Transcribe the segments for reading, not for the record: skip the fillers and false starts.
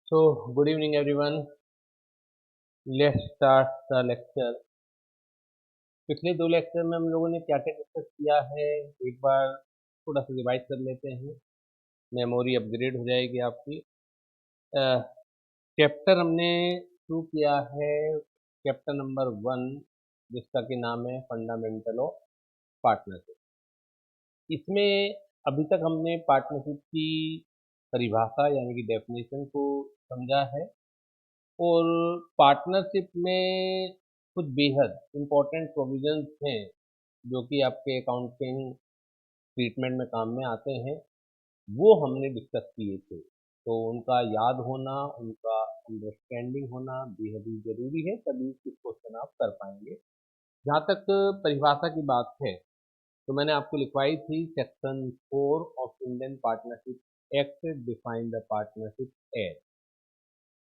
Good evening, everyone. Let's start the lecture. पिछले दो lecture में हम लोगों ने क्या क्या डिस्कस किया है, एक बार थोड़ा सा रिवाइज कर लेते हैं। मेमोरी अपग्रेड हो जाएगी आपकी। चैप्टर हमने शुरू किया है, चैप्टर नंबर 1, जिसका कि नाम है फंडामेंटल ऑफ पार्टनरशिप। इसमें अभी तक हमने पार्टनरशिप की परिभाषा यानी कि डेफिनेशन को समझा है, और पार्टनरशिप में कुछ बेहद इम्पोर्टेंट प्रोविजंस हैं जो कि आपके अकाउंटिंग ट्रीटमेंट में काम में आते हैं, वो हमने डिस्कस किए थे। तो उनका याद होना, उनका अंडरस्टैंडिंग होना बेहद ही ज़रूरी है, तभी कुछ क्वेश्चन आप कर पाएंगे। जहाँ तक परिभाषा की बात है, तो मैंने आपको लिखवाई थी section 4 of Indian partnership act define the partnership as.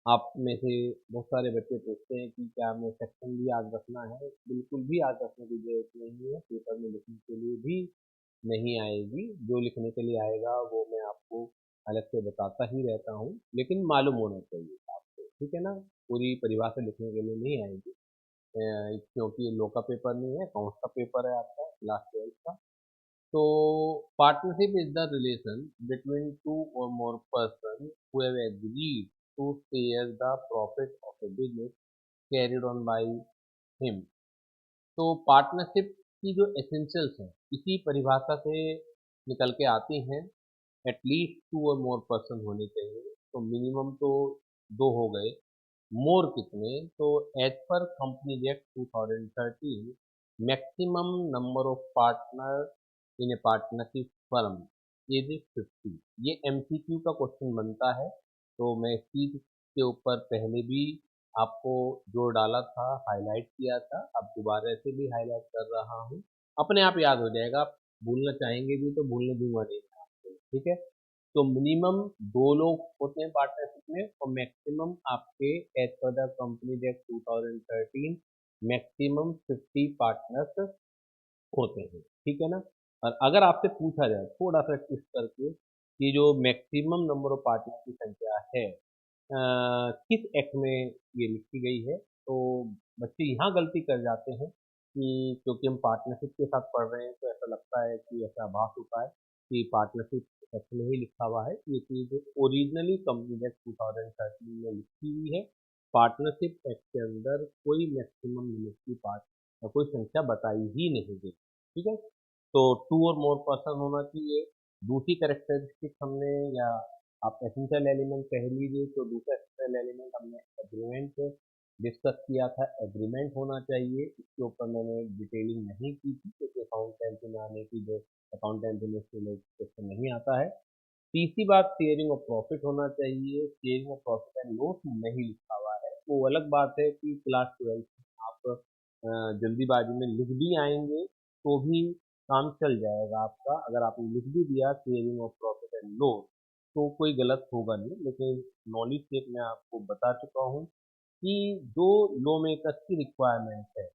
आप में से बहुत सारे बच्चे पूछते हैं कि क्या हमें सेक्शन भी याद रखना है। बिल्कुल भी याद रखने की जरूरत नहीं है, पेपर में लिखने के लिए भी नहीं आएगी। जो लिखने के लिए आएगा वो मैं आपको अलग से बताता ही रहता हूँ, लेकिन मालूम होना चाहिए आपको, ठीक है ना। पूरी परिभाषा लिखने के लिए नहीं आएगी, क्योंकि लॉ का पेपर नहीं है, अकाउंट्स का पेपर है आपका क्लास 12 का। तो partnership is the relation between two or more persons who have agreed to share the profit of a business carried on by him। तो पार्टनरशिप की जो एसेंशियल्स हैं इसी परिभाषा से निकल के आती हैं। एटलीस्ट टू और मोर पर्सन होने चाहिए, तो मिनिमम तो दो हो गए। मोर कितने, तो as per company act 2013 maximum number of partner in a partnership firm is 50। ये एमसीक्यू का क्वेश्चन बनता है, तो मैं इस चीज के ऊपर पहले भी आपको जोर डाला था, हाईलाइट किया था, अब दोबारा से भी हाईलाइट कर रहा हूँ। अपने आप याद हो जाएगा, आप भूलना चाहेंगे भी तो भूलने दूंगा नहीं मैं आपको, ठीक है। तो मिनिमम दो लोग होते हैं पार्टनरशिप में, और मैक्सिमम आपके as per the company act 2013 maximum 50 partners होते हैं, ठीक है ना। और अगर आपसे पूछा जाए थोड़ा सा ट्विस्ट करके कि जो मैक्सिमम नंबर ऑफ पार्टनर की संख्या है किस एक्ट में ये लिखी गई है, तो बच्चे यहाँ गलती कर जाते हैं कि क्योंकि हम पार्टनरशिप के साथ पढ़ रहे हैं तो ऐसा लगता है कि ऐसा आभास होता है कि पार्टनरशिप एक्ट में ही लिखा हुआ है। ये चीज़ ओरिजिनली कंपनी एक्ट 2013 में लिखी हुई है। पार्टनरशिप एक्ट के अंदर कोई मैक्सिमम लिमिट की कोई संख्या बताई ही नहीं गई, ठीक है। तो टू और मोर पर्सन होना चाहिए। दूसरी कैरेक्टरिस्टिक हमने, या आप एसेंशियल एलिमेंट कह लीजिए, तो दूसरा एसेंशियल एलिमेंट हमने एग्रीमेंट डिस्कस किया था। एग्रीमेंट होना चाहिए, इसके ऊपर मैंने डिटेलिंग नहीं की थी क्योंकि अकाउंटेंसी में आने की जो अकाउंटेंसी में क्वेश्चन नहीं आता है। तीसरी बात शेयरिंग ऑफ प्रॉफिट होना चाहिए। Sharing of profit and loss नहीं लिखा हुआ है, वो अलग बात है कि क्लास 12 आप जल्दीबाजी में लिख भी आएंगे तो भी काम चल जाएगा आपका। अगर आपने लिख भी दिया sharing of profit and loss तो कोई गलत होगा नहीं, लेकिन नॉलेज से मैं आपको बता चुका हूँ कि जो लॉ मेकर्स की रिक्वायरमेंट है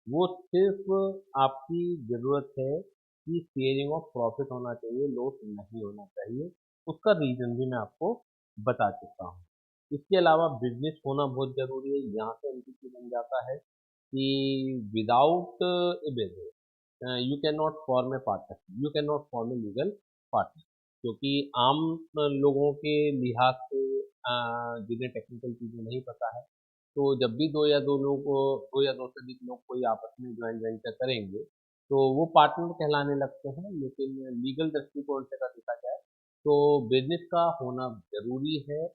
वो सिर्फ आपकी ज़रूरत है कि शेयरिंग ऑफ प्रॉफिट होना चाहिए, लॉस नहीं होना चाहिए। उसका रीज़न भी मैं आपको बता चुका हूँ। इसके अलावा बिजनेस होना बहुत ज़रूरी है। यहाँ से एमसीक्यू बन जाता है कि without A business you can not form A partnership, you can not form a legal partner. क्योंकि आम लोगों के लिहाज से जिन्हें टेक्निकल चीज़ें नहीं पता है, तो जब भी दो या दो से अधिक लोग कोई आपस में ज्वाइंट वेंचर करेंगे तो वो पार्टनर कहलाने लगते हैं। लेकिन लीगल दृष्टिकोण से अगर देखा जाए तो बिजनेस का होना जरूरी है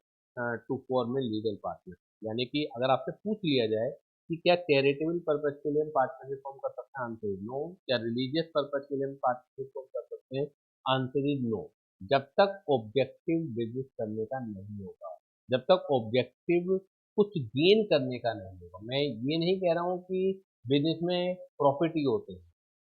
to form a legal partner. यानी कि अगर आपसे पूछ लिया जाए कि क्या चैरिटेबल पर्पज के लिए हम पार्टनरशिप फॉर्म कर सकते हैं, आंसर इज नो। क्या रिलीजियस पर्पज के लिए हम पार्टनरशिप फॉर्म कर सकते हैं, आंसर इज नो। जब तक ऑब्जेक्टिव बिजनेस करने का नहीं होगा, जब तक ऑब्जेक्टिव कुछ गेन करने का नहीं होगा। मैं ये नहीं कह रहा हूँ कि बिजनेस में प्रॉफिट ही होते हैं।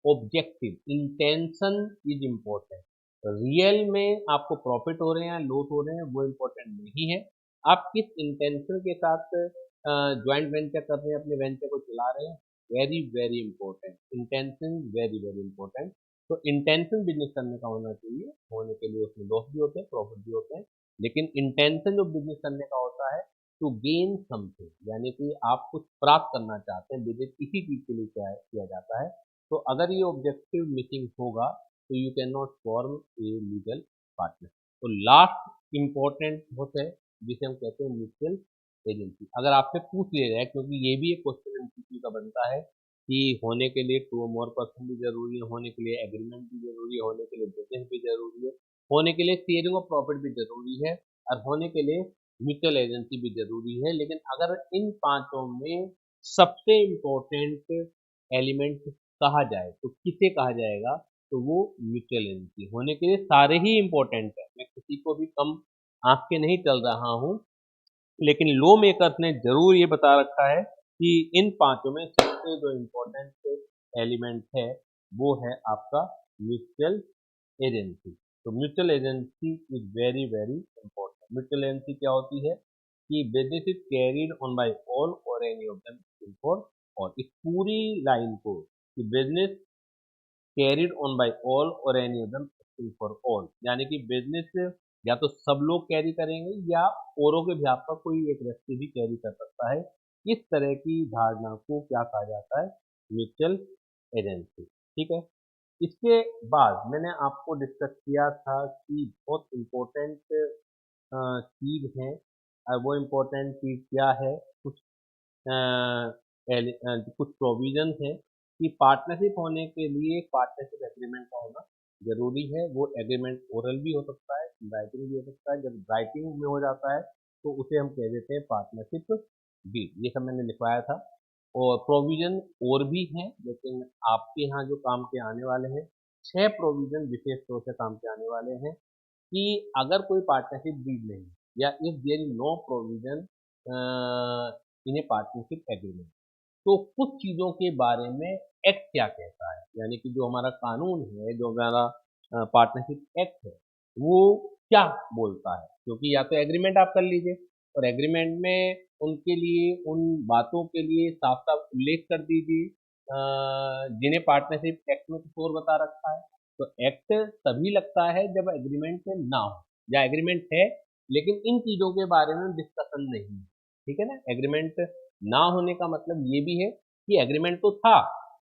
Objective intention is important. Real में आपको प्रॉफिट हो रहे हैं लॉस हो रहे हैं वो इम्पोर्टेंट नहीं है। आप किस इंटेंशन के साथ ज्वाइंट वेंचर कर रहे हैं, अपने वेंचर को चला रहे हैं, very very important. Intention very very important. तो इंटेंशन बिजनेस करने का होना चाहिए, होने के लिए उसमें लॉस भी होते हैं प्रॉफिट भी होते हैं। लेकिन इंटेंशन जो बिजनेस करने का होता है टू गेन समथिंग, यानी कि आप कुछ प्राप्त करना चाहते हैं, बिजनेस इसी चीज के लिए किया जाता है। तो अगर ये ऑब्जेक्टिव मिसिंग होगा तो you can not form a legal partner. तो लास्ट इम्पोर्टेंट होता है जिसे हम कहते हैं म्यूचुअल एजेंसी। अगर आपसे पूछ लिया जाए, क्योंकि ये भी एक क्वेश्चन एमसीक्यू का बनता है कि होने के लिए टू मोर पर्सन भी जरूरी है, होने के लिए एग्रीमेंट भी जरूरी है, होने के लिए बिजनेस भी जरूरी है, होने के लिए शेयरिंग ऑफ प्रॉफिट भी जरूरी है, और होने के लिए म्यूचुअल एजेंसी भी जरूरी है। लेकिन अगर इन पांचों में सबसे इम्पोर्टेंट एलिमेंट कहा जाए तो किसे कहा जाएगा, तो वो म्यूचुअल एजेंसी। होने के लिए सारे ही इम्पोर्टेंट है, मैं किसी को भी कम आंख के नहीं चल रहा हूँ, लेकिन लॉ मेकर्स ने जरूर ये बता रखा है कि इन पांचों में सबसे जो इम्पोर्टेंट एलिमेंट है वो है आपका म्यूचुअल एजेंसी। तो mutual agency is very very important. Mutual agency क्या होती है कि business is carried on by all or any of them for all. इस पूरी लाइन को कि business carried on by all or any of them for all, यानी कि बिजनेस या तो सब लोग कैरी करेंगे या औरों के भी आपका कोई एक व्यक्ति भी कैरी कर सकता है। इस तरह की धारणा को क्या कहा जाता है, म्यूचुअल एजेंसी। ठीक है। इसके बाद मैंने आपको डिस्कस किया था कि बहुत इम्पोर्टेंट चीज है। वो इम्पोर्टेंट चीज क्या है, कुछ कुछ प्रोविजन है कि पार्टनरशिप होने के लिए पार्टनरशिप एग्रीमेंट का होना जरूरी है। वो एग्रीमेंट ओरल भी हो सकता है, राइटिंग भी हो सकता है। जब राइटिंग में हो जाता है तो उसे हम कह देते हैं पार्टनरशिप डीड। ये सब मैंने लिखवाया था। और प्रोविजन और भी हैं, लेकिन आपके यहाँ जो काम के आने वाले हैं, 6 प्रोविजन विशेष तौर से काम के आने वाले हैं कि अगर कोई पार्टनरशिप डीड नहीं या if there is no provision in a partnership agreement, तो कुछ चीज़ों के बारे में एक्ट क्या कहता है, यानी कि जो हमारा कानून है, जो हमारा पार्टनरशिप एक्ट है, वो क्या बोलता है। क्योंकि या तो एग्रीमेंट आप कर लीजिए और एग्रीमेंट में उनके लिए उन बातों के लिए साफ साफ उल्लेख कर दीजिए जिन्हें पार्टनरशिप एक्ट में कुछ और बता रखा है। तो एक्ट तभी लगता है जब एग्रीमेंट ना हो, या एग्रीमेंट है लेकिन इन चीज़ों के बारे में डिस्कशन नहीं है। ठीक है ना। एग्रीमेंट ना होने का मतलब ये भी है कि एग्रीमेंट तो था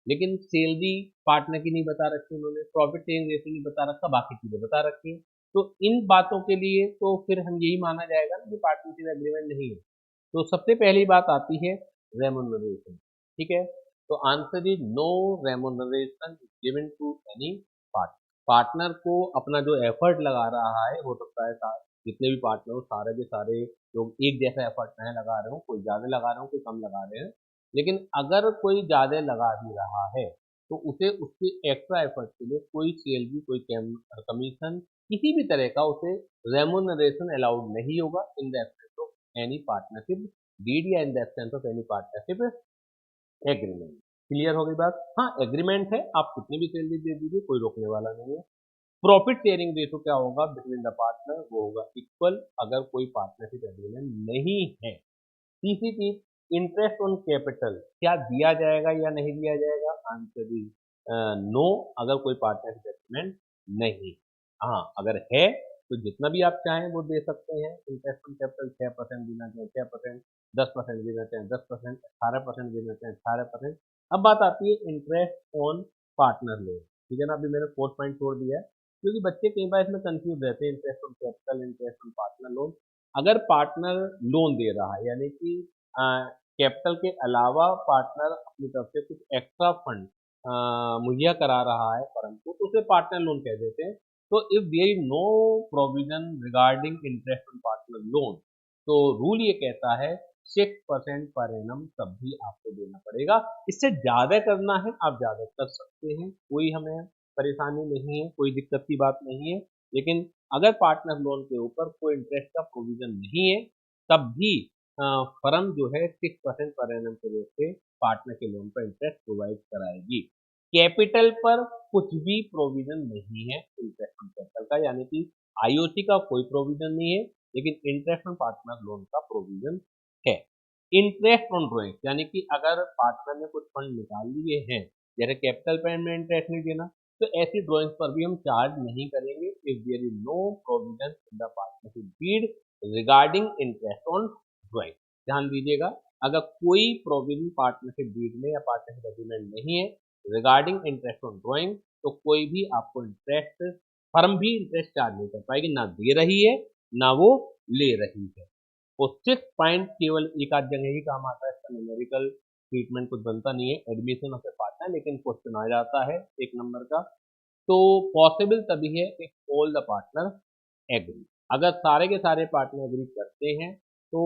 लेकिन सैलरी पार्टनर की नहीं बता रखी उन्होंने, प्रॉफिट शेयरिंग रेशियो नहीं बता रखा, बाकी चीजें बता रखी हैं। तो इन बातों के लिए तो फिर हम यही माना जाएगा ना कि पार्टनरशिप एग्रीमेंट नहीं है। तो सबसे पहली बात आती है रेमुनरेशन। ठीक है। तो answer is no remuneration given to any partner. Partner को अपना जो एफर्ट लगा रहा है, हो सकता है जितने भी पार्टनर हो सारे के सारे लोग एक जैसा एफर्ट नहीं लगा रहे हो, कोई ज़्यादा लगा रहे हो कोई कम लगा रहे हैं, लेकिन अगर कोई ज़्यादा लगा भी रहा है तो उसे उसके एक्स्ट्रा एफर्ट के लिए कोई सैलरी कोई कमीशन किसी भी तरह का उसे रेमुनरेशन अलाउड नहीं होगा in the absence of any partnership deed या in the absence of any partnership agreement. Clear हो गई बात। हाँ, एग्रीमेंट है, आप कितनी भी सैलरी दे दीजिए, कोई रोकने वाला नहीं है। प्रॉफिट शेयरिंग रेशो क्या होगा बिटवीन द पार्टनर, वो होगा इक्वल अगर कोई पार्टनरशिप एग्रीमेंट नहीं है। तीसरी चीज इंटरेस्ट ऑन कैपिटल, क्या दिया जाएगा या नहीं दिया जाएगा, आंसर इज नो अगर कोई पार्टनरशिप एग्रीमेंट नहीं। हाँ, अगर है तो जितना भी आप चाहें वो दे सकते हैं। इंटरेस्ट ऑन कैपिटल 6% देना चाहें 6%, 10% देना चाहें 10%, 18% देना चाहें 18%। अब बात आती है इंटरेस्ट ऑन पार्टनर लोन। ठीक है ना। अभी मैंने 4 पॉइंट छोड़ दिया है क्योंकि बच्चे कई बार इसमें कंफ्यूज रहते हैं, interest on capital, interest on partner loan. अगर पार्टनर लोन दे रहा है यानी कि कैपिटल के अलावा पार्टनर अपनी तरफ से कुछ एक्स्ट्रा फंड मुहैया करा रहा है परंतु, तो उसे पार्टनर लोन कह देते हैं। तो if there is no provision regarding interest on partner loan, तो रूल ये कहता है 6% पर एनम तब भी आपको देना पड़ेगा। इससे ज्यादा करना है आप ज्यादा कर सकते हैं, कोई हमें परेशानी नहीं है, कोई दिक्कत की बात नहीं है। लेकिन अगर पार्टनर लोन के ऊपर कोई इंटरेस्ट का प्रोविजन नहीं है तब भी फर्म जो है 6% पर एनम के रेट से पार्टनर के लोन पर इंटरेस्ट प्रोवाइड कराएगी। कैपिटल पर कुछ भी प्रोविजन नहीं है इंटरेस्ट ऑन कैपिटल का, यानी कि आईओसी का कोई प्रोविजन नहीं है, लेकिन इंटरेस्ट ऑन पार्टनर लोन का प्रोविजन है। इंटरेस्ट ऑन ड्रॉइंग, यानी कि अगर पार्टनर ने कुछ फंड निकाल लिए हैं, जैसे कैपिटल पे हमें इंटरेस्ट नहीं देना, तो ऐसी ड्रॉइंग्स पर भी हम चार्ज नहीं करेंगे। if there is no provision in the partnership deed regarding interest on drawing। ध्यान दीजिएगा, अगर कोई प्रोविजन पार्टनरशिप डीड में या पार्टनरशिप एग्रीमेंट नहीं है रिगार्डिंग इंटरेस्ट ऑन ड्राइंग, तो कोई भी आपको इंटरेस्ट, फर्म भी इंटरेस्ट चार्ज नहीं कर पाएगी, ना दे रही है ना वो ले रही है। वो 6 पॉइंट केवल एक आध जगह ही काम आता है, इसका न्यूमेरिकल ट्रीटमेंट कुछ बनता नहीं है, एडमिशन ऑफ ए पार्टनर, लेकिन क्वेश्चन आ जाता है 1 नंबर का। तो पॉसिबल तभी है if all the partner agree, अगर सारे के सारे पार्टनर एग्री करते हैं तो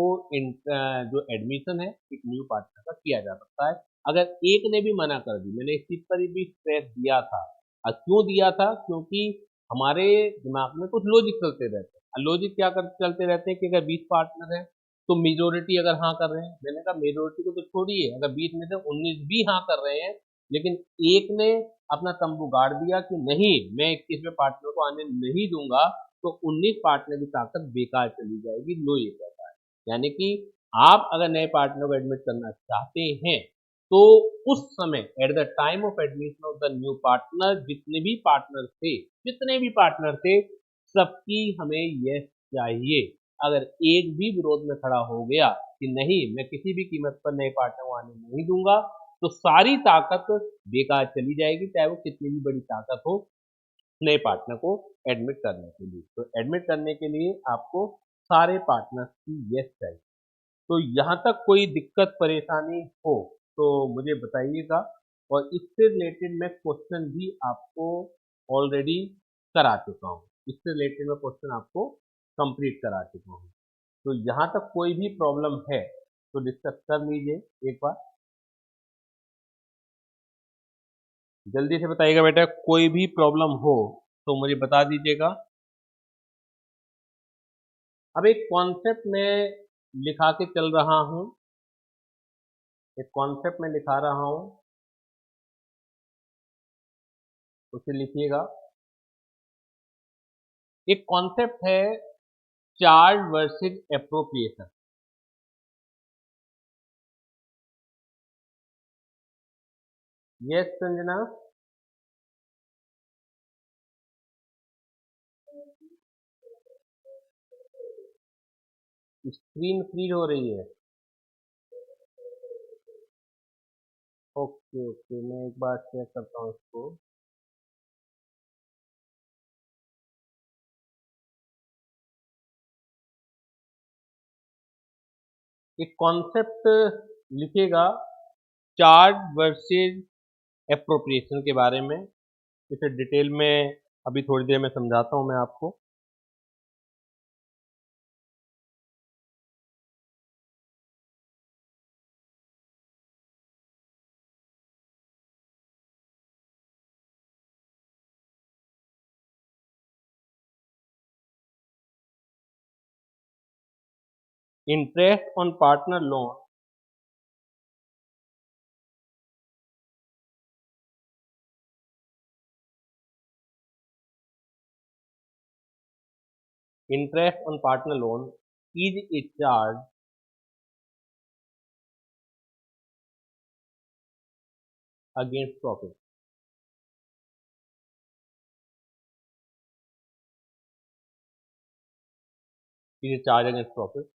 जो एडमिशन है एक न्यू पार्टनर का किया जा सकता है। अगर एक ने भी मना कर दी, मैंने इस चीज पर भी स्ट्रेस दिया था, और क्यों दिया था, क्योंकि हमारे दिमाग में कुछ लॉजिक चलते रहते हैं। लॉजिक क्या चलते रहते हैं कि अगर 20 पार्टनर है तो मेजोरिटी अगर हाँ कर रहे हैं, मैंने कहा मेजोरिटी को तो छोड़िए, अगर 20 में से 19 भी हाँ कर रहे हैं, लेकिन एक ने अपना तंबू गाड़ दिया कि नहीं मैं 21वें पार्टनर को आने नहीं दूंगा, तो 19 पार्टनर की ताकत बेकार चली जाएगी, लो ये कहता है। यानी कि आप अगर नए पार्टनर को एडमिट करना चाहते हैं तो उस समय at the time of admission of the new partner जितने भी पार्टनर थे सबकी हमें यस चाहिए। अगर एक भी विरोध में खड़ा हो गया कि नहीं मैं किसी भी कीमत पर नए पार्टनर को आने नहीं दूंगा, तो सारी ताकत बेकार चली जाएगी, चाहे वो कितनी भी बड़ी ताकत हो नए पार्टनर को एडमिट करने के लिए। तो एडमिट करने के लिए आपको सारे पार्टनर्स की यस चाहिए। तो यहाँ तक कोई दिक्कत परेशानी हो तो मुझे बताइएगा, और इससे रिलेटेड मैं क्वेश्चन भी आपको ऑलरेडी करा चुका हूँ, इससे रिलेटेड मैं क्वेश्चन आपको कंप्लीट करा चुका हूँ। तो यहाँ तक कोई भी प्रॉब्लम है तो डिस्कस कर लीजिए एक बार, जल्दी से बताइएगा बेटा, कोई भी प्रॉब्लम हो तो मुझे बता दीजिएगा। अब एक कॉन्सेप्ट में लिखा के चल रहा हूं, एक कॉन्सेप्ट में लिखा रहा हूं, उसे लिखिएगा। एक कॉन्सेप्ट है charge versus appropriation. Yes Sanjana, screen freeze हो रही है। ओके ओके, मैं एक बार चेक करता हूँ इसको। एक कॉन्सेप्ट लिखेगा चार्ज वर्सेस एप्रोप्रिएशन के बारे में, इसे डिटेल में अभी थोड़ी देर में समझाता हूं मैं आपको। Interest on partner loan interest on partner loan is a charge against profit, is a charge against profit।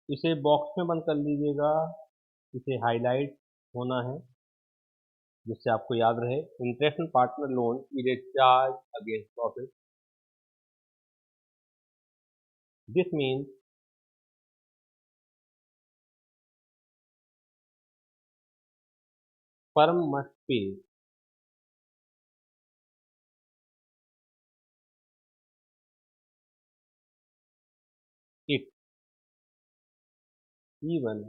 इसे बॉक्स में बंद कर लीजिएगा, इसे हाईलाइट होना है जिससे आपको याद रहे। Interest on partner loan is a charge against profit, this means firm must pay it even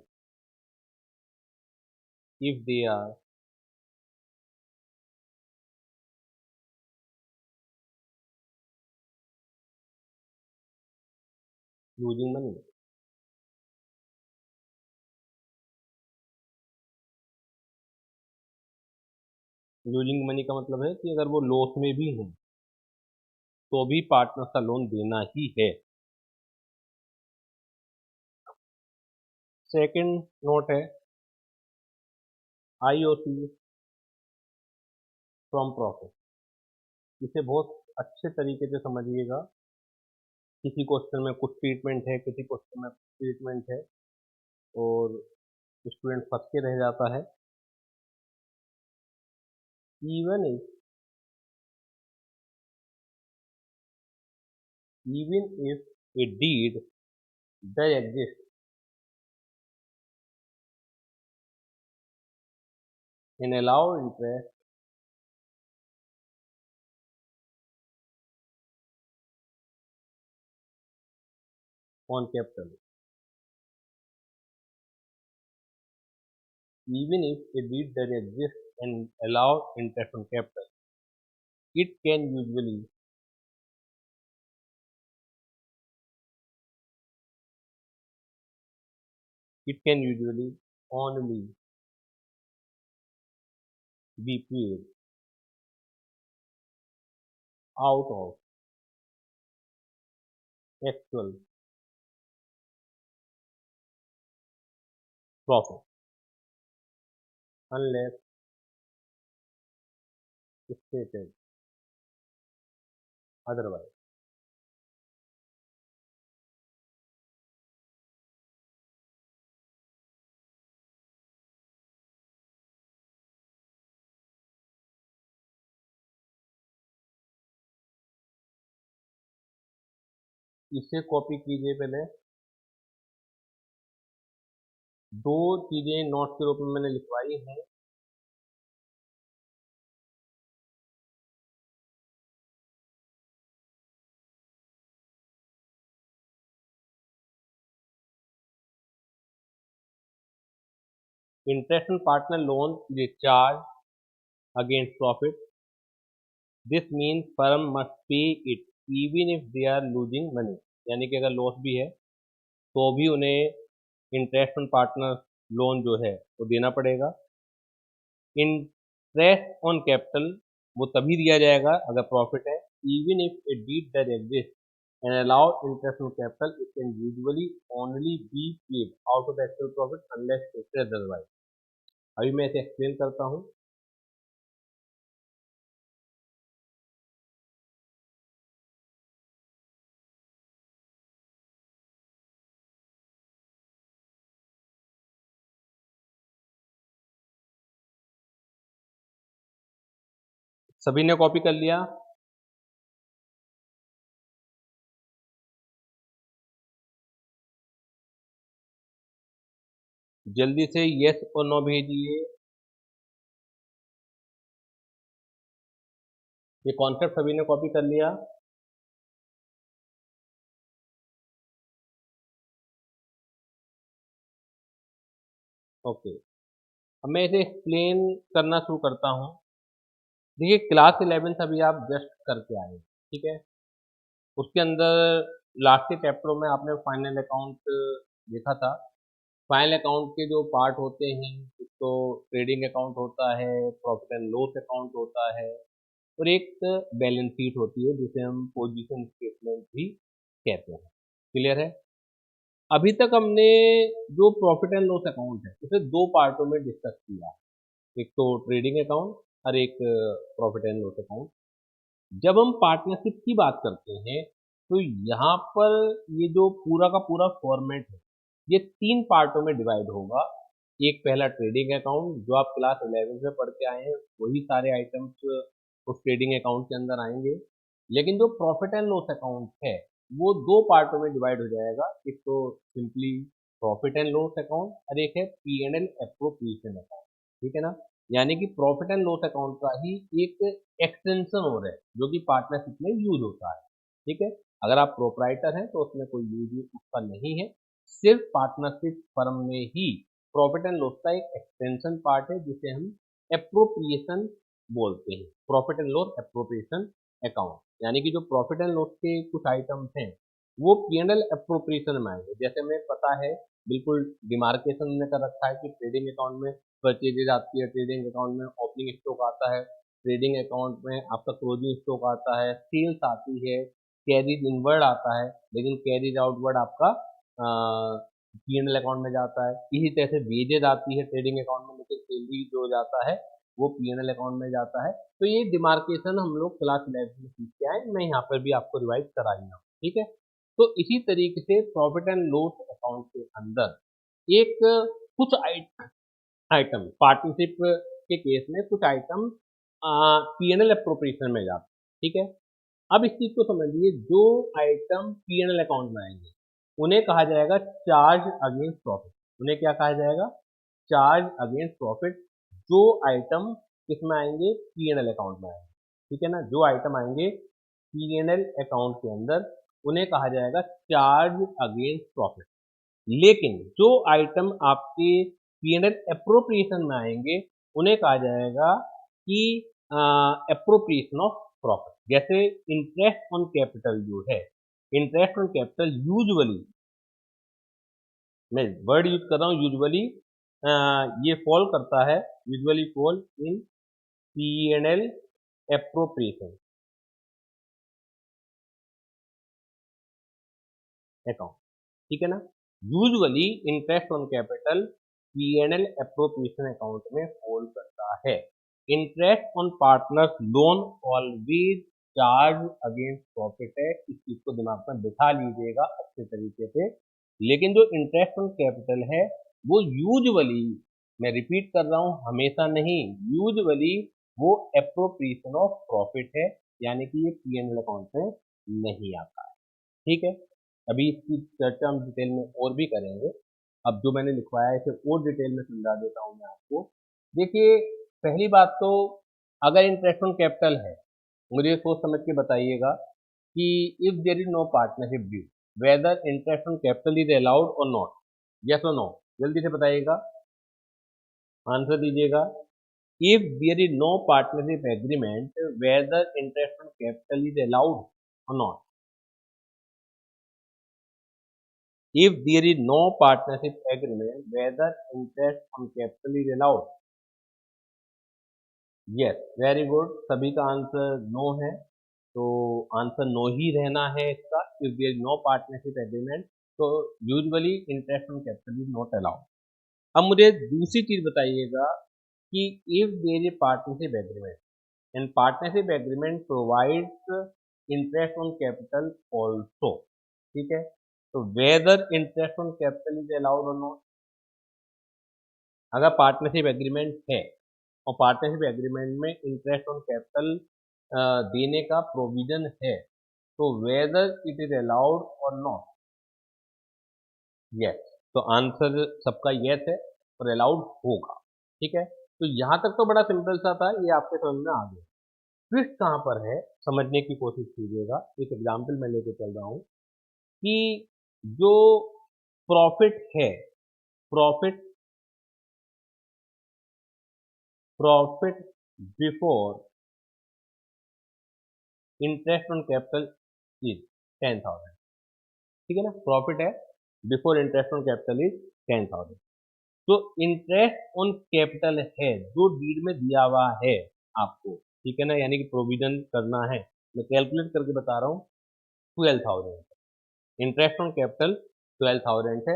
if they are losing money। Losing money का मतलब है कि अगर वो लॉस में भी हैं तो भी पार्टनर का लोन देना ही है। सेकंड नोट है आईओसी फ्रॉम प्रॉफिट, इसे बहुत अच्छे तरीके से समझिएगा। किसी क्वेश्चन में कुछ ट्रीटमेंट है, किसी क्वेश्चन में कुछ ट्रीटमेंट है और स्टूडेंट फंस के रह जाता है। Even if a deed does exist and allow interest on capital, even if a deed does exist and allow interest on capital, it can usually only be paid out of actual profit unless stated otherwise. इसे copy कीजिए। पहले दो चीजें note के रूप में मैंने लिखवाई हैं। Interest on partner loan is a charge against profit. This means firm must pay it even if they are losing money. यानी कि अगर लॉस भी है तो भी उन्हें इंटरेस्ट ऑन पार्टनर लोन जो है वो देना पड़ेगा। इंटरेस्ट ऑन कैपिटल वो तभी दिया जाएगा अगर प्रॉफिट है। Even if a deed that exist and allow interest on capital it can usually only be paid out of actual profit unless stated otherwise. अभी मैं इसे एक्सप्लेन करता हूँ। सभी ने कॉपी कर लिया? जल्दी से यस और नो भेजिए। ये कॉन्सेप्ट सभी ने कॉपी कर लिया? ओके, अब मैं इसे एक्सप्लेन करना शुरू करता हूँ। देखिए क्लास 11 अभी आप जस्ट करके आए, ठीक है। उसके अंदर लास्ट के चैप्टरों में आपने फाइनल अकाउंट देखा था। फाइनल अकाउंट के जो पार्ट होते हैं, एक तो ट्रेडिंग अकाउंट होता है, प्रॉफिट एंड लॉस अकाउंट होता है और एक बैलेंस शीट होती है जिसे हम पोजीशन स्टेटमेंट भी कहते हैं। क्लियर है? अभी तक हमने जो प्रॉफिट एंड लॉस अकाउंट है उसे दो पार्टों में डिस्कस किया है, एक तो ट्रेडिंग अकाउंट और एक प्रॉफिट एंड लॉस अकाउंट। जब हम पार्टनरशिप की बात करते हैं तो यहाँ पर ये जो पूरा का पूरा फॉर्मेट है ये तीन पार्टों में डिवाइड होगा। एक पहला ट्रेडिंग अकाउंट जो आप क्लास 11 में पढ़ के आए हैं, वही सारे आइटम्स उस ट्रेडिंग अकाउंट के अंदर आएंगे। लेकिन जो प्रॉफिट एंड लॉस अकाउंट है वो दो पार्टों में डिवाइड हो जाएगा। एक तो simply profit and loss account और एक है P and L appropriation account, ठीक है ना। यानी कि प्रॉफिट एंड लॉस अकाउंट का ही एक एक्सटेंशन हो रहा है जो कि पार्टनरशिप में यूज होता है, ठीक है। अगर आप प्रोपराइटर हैं तो उसमें कोई यूज उसका नहीं है। सिर्फ पार्टनरशिप फर्म में ही प्रॉफिट एंड लॉस का एक एक्सटेंशन पार्ट है जिसे हम एप्रोप्रिएशन बोलते हैं। Profit and loss appropriation account यानी कि जो प्रॉफिट एंड लॉस के कुछ आइटम्स हैं वो पी&एल एप्रोप्रिएशन में आएंगे। जैसे हमें पता है बिल्कुल डिमार्केशन ने कर रखा है कि ट्रेडिंग अकाउंट में परचेजेज आती है, ट्रेडिंग अकाउंट में ओपनिंग स्टॉक आता है, ट्रेडिंग अकाउंट में आपका क्लोजिंग स्टॉक आता है, सेल्स आती है, कैरीज इनवर्ड आता है, लेकिन कैरीज आउटवर्ड आपका पी&एल अकाउंट में जाता है। इसी तरह से वेजेज आती है ट्रेडिंग अकाउंट में, लेकिन सैलरी जो जाता है वो P&L अकाउंट में जाता है। तो ये डिमार्केशन हम लोग क्लास 11 में सीख के आए, मैं यहाँ पर भी आपको रिवाइज करा ही हूँ, ठीक है। तो इसी तरीके से प्रॉफिट एंड लॉस अकाउंट के अंदर एक कुछ आइटम पार्टनरशिप के केस में कुछ आइटम P&L अप्रोप्रिएशन में जाते हैं, ठीक है। अब इस चीज को समझिए, जो आइटम P&L अकाउंट में आएंगे उन्हें कहा जाएगा चार्ज अगेंस्ट प्रॉफिट। उन्हें क्या कहा जाएगा? Charge against profit. जो आइटम किसमें आएंगे? P&L अकाउंट में आएंगे, ठीक है ना। जो आइटम आएंगे P&L अकाउंट के अंदर उन्हें कहा जाएगा चार्ज अगेंस्ट प्रॉफिट। लेकिन जो आइटम आपके P&L एप्रोप्रिएशन में आएंगे उन्हें कहा जाएगा कि एप्रोप्रिएशन ऑफ प्रॉफिट। जैसे इंटरेस्ट ऑन कैपिटल जो है, इंटरेस्ट ऑन कैपिटल यूजुअली, मैं वर्ड यूज कर रहा हूँ यूजुअली, ये फॉल करता है, usually fall in P&L appropriation account, ठीक है ना। Usually interest on capital P&L appropriation account में फॉल करता है। Interest on partners loan always charge against profit है, इस चीज को दिमाग में बिठा लीजिएगा अच्छे तरीके से। लेकिन जो इंटरेस्ट ऑन कैपिटल है वो यूजुअली, मैं रिपीट कर रहा हूँ, हमेशा नहीं, यूजुअली वो एप्रोप्रिएशन ऑफ प्रॉफिट है, यानी कि ये P&L अकाउंट में नहीं आता है, ठीक है। अभी इसकी चर्चा हम डिटेल में और भी करेंगे। अब जो मैंने लिखवाया है इसे और डिटेल में समझा देता हूँ मैं आपको। देखिए, पहली बात तो अगर इंटरेस्ट ऑन कैपिटल है, मुझे सोच समझ के बताइएगा कि if there is no partnership due whether interest on capital is allowed और नॉट, यस और नो, जल्दी से बताइएगा, आंसर दीजिएगा। If there is no partnership agreement whether interest on capital is allowed और not. If there is no partnership agreement, whether interest on capital is allowed? Yes, very good. सभी का answer no है, तो answer no ही रहना है इसका। If there is no partnership agreement, तो usually interest on capital is not allowed. अब मुझे दूसरी चीज बताइएगा कि if there is partnership agreement and partnership agreement provides interest on capital also, ठीक है, तो whether interest on capital is allowed or not, अगर पार्टनरशिप एग्रीमेंट है और पार्टनरशिप एग्रीमेंट में इंटरेस्ट ऑन कैपिटल देने का प्रोविजन है, तो वेदर इट इज अलाउड और नॉट, यस, तो आंसर सबका यस है और अलाउड होगा, ठीक है। तो यहाँ तक तो बड़ा सिंपल सा था, ये आपके समझ में आ गया। ट्विस्ट कहाँ पर है समझने की कोशिश कीजिएगा। एक एग्जाम्पल मैं लेके चल रहा हूँ कि जो प्रॉफिट है, profit profit before interest on capital is 10,000, ठीक है ना। प्रॉफिट है before interest on capital is 10,000। तो इंटरेस्ट ऑन कैपिटल है जो डीड में दिया हुआ है आपको, ठीक है ना, यानी कि प्रोविजन करना है, मैं कैलकुलेट करके बता रहा हूँ, 12,000। इंटरेस्ट ऑन कैपिटल 12,000 है,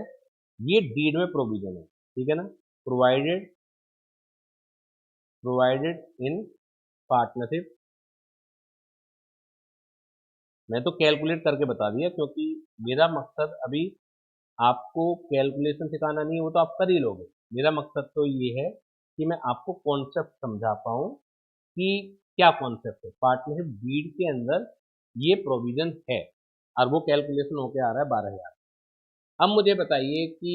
ये डीड में प्रोविजन है, ठीक है ना। प्रोवाइडेड प्रोवाइडेड इन पार्टनरशिप, मैं तो कैलकुलेट करके बता दिया क्योंकि मेरा मकसद अभी आपको कैलकुलेशन सिखाना नहीं है, वो तो आप कर ही लोगे। मेरा मकसद तो ये है कि मैं आपको कॉन्सेप्ट समझा पाऊँ कि क्या कॉन्सेप्ट है। पार्टनरशिप डीड के अंदर ये प्रोविजन है और वो कैलकुलेशन होके आ रहा है 12,000। अब मुझे बताइए कि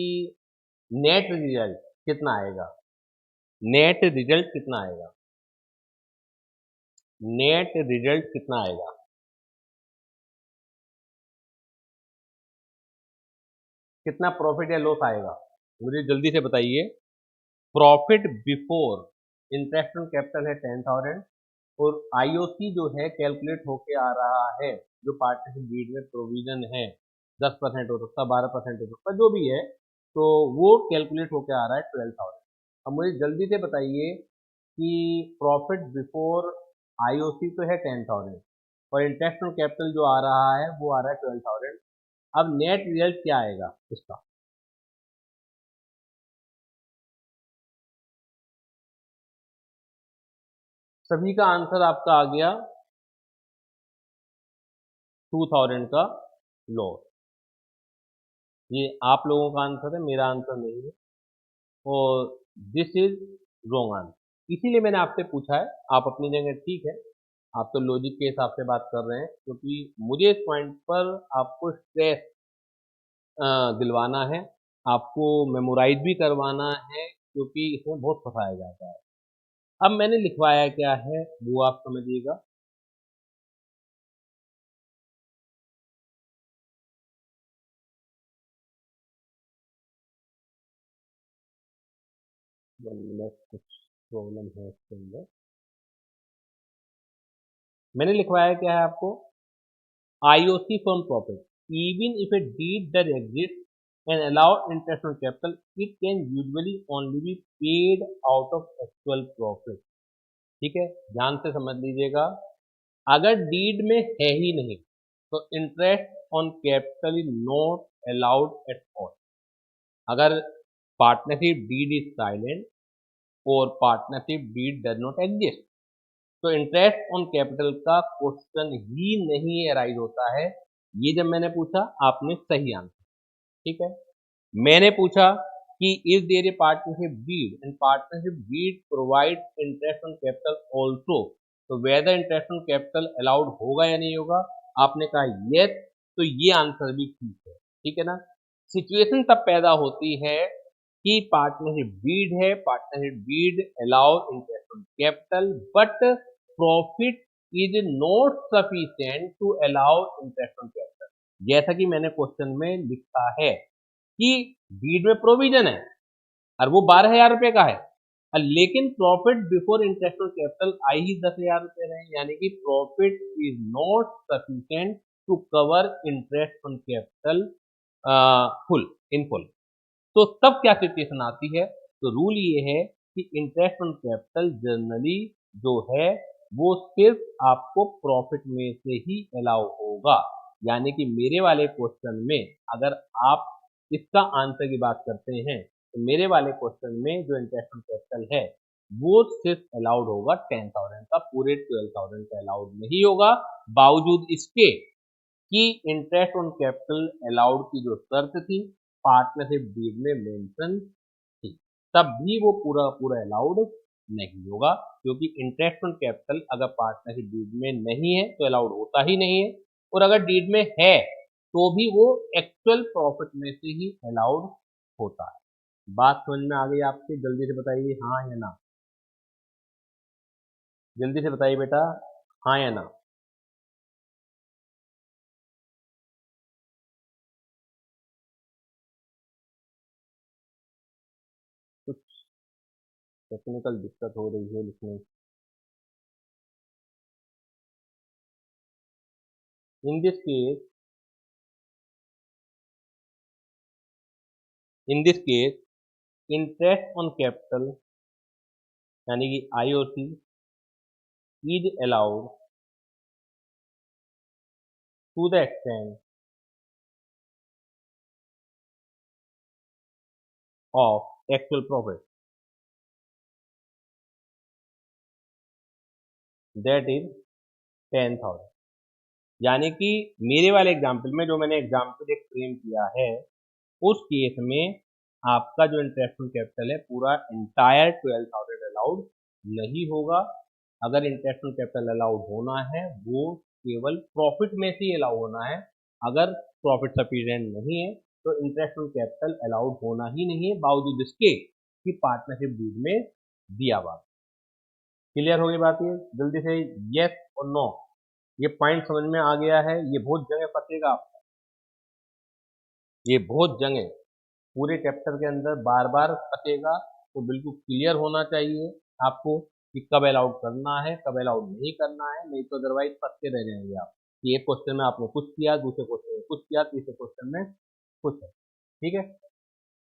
नेट रिजल्ट कितना आएगा, नेट रिजल्ट कितना आएगा, नेट रिजल्ट कितना आएगा, कितना प्रॉफिट या लॉस आएगा, मुझे जल्दी से बताइए। Profit before interest on capital है 10,000 और आईओसी जो है कैलकुलेट होके आ रहा है, जो पार्टनरशिप डीड में प्रोविजन है, 10% हो सकता है, 12% हो सकता है, जो भी है, तो वो कैलकुलेट होके आ रहा है 12,000। अब मुझे जल्दी से बताइए कि प्रॉफिट बिफोर आईओसी तो है 10,000 और इंटरेस्ट ऑन कैपिटल जो आ रहा है वो आ रहा है 12,000। अब नेट रिजल्ट क्या आएगा इसका? सभी का आंसर आपका आ गया 2000 का लॉस। ये आप लोगों का आंसर है, मेरा आंसर नहीं है, और दिस इज रॉन्ग आंसर। इसीलिए मैंने आपसे पूछा है। आप अपनी जगह ठीक है, आप तो लॉजिक के हिसाब से बात कर रहे हैं, क्योंकि मुझे इस पॉइंट पर आपको स्ट्रेस दिलवाना है, आपको मेमोराइज भी करवाना है, क्योंकि इसमें बहुत फंसाया जाता है। अब मैंने लिखवाया क्या है वो आप समझिएगा। कुछ प्रॉब्लम है इसके अंदर। मैंने लिखवाया क्या है आपको, IOC firm profit. Even if a deed does exist and allow interest on capital, it can usually only be paid out of actual profit. ठीक है, ध्यान से समझ लीजिएगा। अगर डीड में है ही नहीं तो interest on capital is not allowed at all. अगर पार्टनरशिप डीड इज साइलेंट और partnership deed does not exist, तो इंटरेस्ट ऑन कैपिटल का क्वेश्चन ही नहीं अराइज होता है। ये जब मैंने पूछा, आपने सही आंसर, ठीक है। मैंने पूछा कि if there a partnership deed and partnership deed provide interest on capital also, तो whether interest on capital allowed होगा या नहीं होगा। आपने कहा यस, तो ये आंसर भी ठीक है ना। सिचुएशन तब पैदा होती है कि पार्टनरशिप डीड है, partnership deed allow interest on capital, but profit is not sufficient to allow interest on capital. जैसा कि मैंने क्वेश्चन में लिखा है कि डीड में प्रोविजन है और वो 12,000 रुपए का है, लेकिन profit before interest on capital आई ही 10,000 रुपए रहे, यानी कि profit is not sufficient to cover interest on capital full in full. तो तब क्या सिचुएशन आती है, तो रूल ये है कि इंटरेस्ट ऑन कैपिटल जनरली जो है वो सिर्फ आपको प्रॉफिट में से ही अलाउ होगा। यानी कि मेरे वाले क्वेश्चन में अगर आप इसका आंसर की बात करते हैं, तो मेरे वाले क्वेश्चन में जो इंटरेस्ट ऑन कैपिटल है वो सिर्फ अलाउड होगा 10,000 का, पूरे 12,000 का अलाउड नहीं होगा। बावजूद इसके कि इंटरेस्ट ऑन कैपिटल अलाउड की जो शर्त थी पार्टनरशिप डीड में मेंशन थी, तब भी वो पूरा पूरा अलाउड नहीं होगा, क्योंकि इंटरेस्ट ऑन कैपिटल अगर पार्टनरशिप डीड में नहीं है तो अलाउड होता ही नहीं है, और अगर डीड में है तो भी वो एक्चुअल प्रॉफिट में से ही अलाउड होता है। बात समझ में आ गई आपके? जल्दी से बताइए हाँ या ना, जल्दी से बताइए बेटा, हाँ या ना। कुछ टेक्निकल दिक्कत हो रही है लिखने। In this case, interest on capital यानी कि IOC is allowed to the extent of actual profit, that is 10,000। यानी कि मेरे वाले एग्जाम्पल में, जो मैंने एग्जाम्पल एक फ्रेम किया है, उस केस में आपका जो इंटरेस्ट ऑन कैपिटल है पूरा एंटायर 12,000 अलाउड नहीं होगा। अगर इंटरेस्ट ऑन कैपिटल अलाउड होना है वो केवल प्रॉफिट में से ही अलाउ होना है। अगर प्रॉफिट सफिशिएंट नहीं है तो इंटरेस्ट ऑन कैपिटल अलाउड होना ही नहीं है, बावजूद इसके कि पार्टनरशिप डीड में दिया हुआ। क्लियर हो गई बात? ये जल्दी से यस और नो, ये पॉइंट समझ में आ गया है? ये बहुत जगह फंसेगा आपका, ये बहुत जगह पूरे चैप्टर के अंदर बार बार फंसेगा, तो बिल्कुल क्लियर होना चाहिए आपको कि कब अलाउड करना है कब अलाउड नहीं करना है, नहीं तो अदरवाइज फंसते रह जाएंगे आप कि एक क्वेश्चन में आपने कुछ किया, दूसरे क्वेश्चन में कुछ किया, तीसरे क्वेश्चन में कुछ है। ठीक है,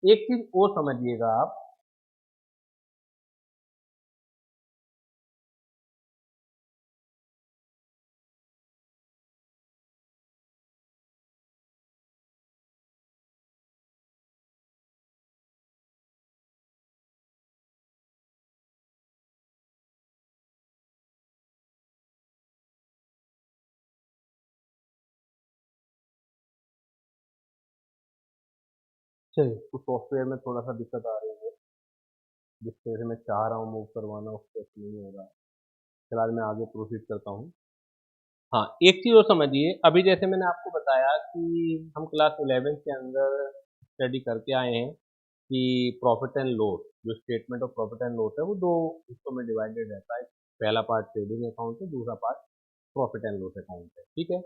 एक चीज और समझिएगा आप, चलिए, तो सॉफ्टवेयर में थोड़ा सा दिक्कत आ रही है, जिस तरह से मैं चाह रहा हूँ मूव करवाना उस तरह से नहीं हो रहा है। फिलहाल मैं आगे प्रोसीड करता हूँ। हाँ, एक चीज़ और समझिए, अभी जैसे मैंने आपको बताया कि हम क्लास 11th के अंदर स्टडी करके आए हैं कि प्रॉफिट एंड लॉस, जो statement of profit and loss है वो 2 हिस्सों में डिवाइडेड रहता है। पहला पार्ट ट्रेडिंग अकाउंट है, दूसरा part profit and loss account है, ठीक है?